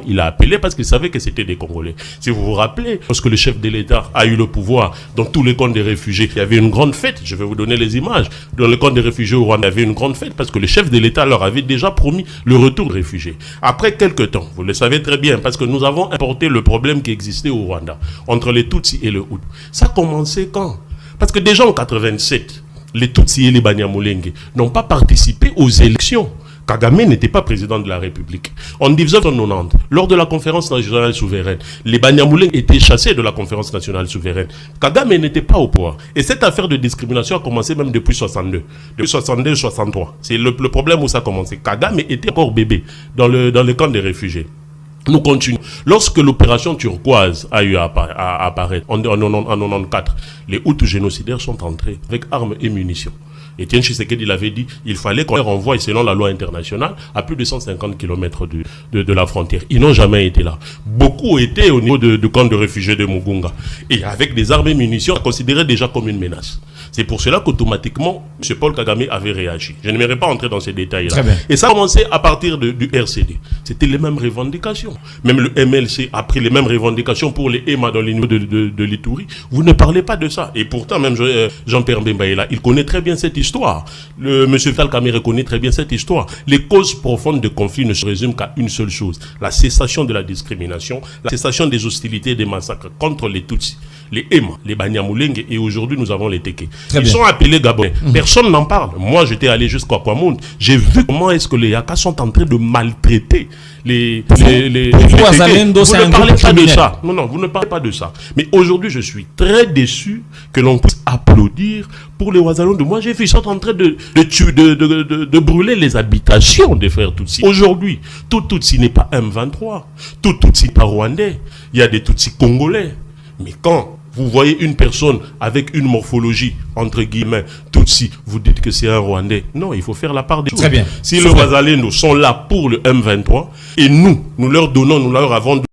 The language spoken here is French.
Il a appelé parce qu'il savait que c'était des Congolais. Si vous vous rappelez, lorsque le chef de l'État a eu le pouvoir dans tous les camps des réfugiés, il y avait une grande fête. Je vais vous donner les images. Dans le camp des réfugiés au Rwanda, il y avait une grande fête parce que le chef de l'État leur avait déjà promis le retour des réfugiés. Après quelques temps, vous le savez très bien, parce que nous avons importé le problème qui existait au Rwanda entre les Tutsis et les Hutus. Ça a commencé quand? Parce que déjà en 87, les Tutsis et les Banyamulenge n'ont pas participé aux élections. Kagame n'était pas président de la République. En 1990, lors de la conférence nationale souveraine, les Banyamulenge étaient chassés de la conférence nationale souveraine. Kagame n'était pas au pouvoir. Et cette affaire de discrimination a commencé même depuis 62. Depuis 62-63. C'est le problème où ça a commencé. Kagame était encore bébé dans le camp des réfugiés. Nous continuons. Lorsque l'opération turquoise a eu à apparaître en 94, les Hutus génocidaires sont entrés avec armes et munitions. Etienne Tshisekedi l'avait dit, il fallait qu'on les renvoie selon la loi internationale à plus de 150 km de la frontière. Ils n'ont jamais été là. Beaucoup étaient au niveau du camp de réfugiés de Mugunga. Et avec des armes et munitions, considérées déjà comme une menace. C'est pour cela qu'automatiquement, M. Paul Kagame avait réagi. Je n'aimerais pas entrer dans ces détails-là. Et ça a commencé à partir du RCD. C'était les mêmes revendications. Même le MLC a pris les mêmes revendications pour les EMA dans les niveaux de l'Ituri. Vous ne parlez pas de ça. Et pourtant, même Jean-Pierre Bemba est là. Il connaît très bien cette histoire. M. Falcamé connaît très bien cette histoire. Les causes profondes de conflit ne se résument qu'à une seule chose. La cessation de la discrimination, la cessation des hostilités et des massacres contre les Tutsis, les EMA, les Banyamulenge et aujourd'hui nous avons les Teke. Ils sont appelés Gabonais. Personne n'en parle. Moi, j'étais allé jusqu'à Kwamoun. J'ai vu comment est-ce que les Yaka sont en train de maltraiter les Wazalendo. Vous ne parlez pas de ça. Non, vous ne parlez pas de ça. Mais aujourd'hui, je suis très déçu que l'on puisse applaudir pour les Wazalendo. Moi, j'ai vu, ils sont en train de brûler les habitations des frères Tutsis. Aujourd'hui, tout Tutsi n'est pas M23. Tout Tutsi n'est pas rwandais. Il y a des Tutsis congolais. Mais quand vous voyez une personne avec une morphologie, entre guillemets, Tutsi, vous dites que c'est un Rwandais. Non, il faut faire la part des choses. Très bien. Si les Wazalendo sont là pour le M23, et nous leur avons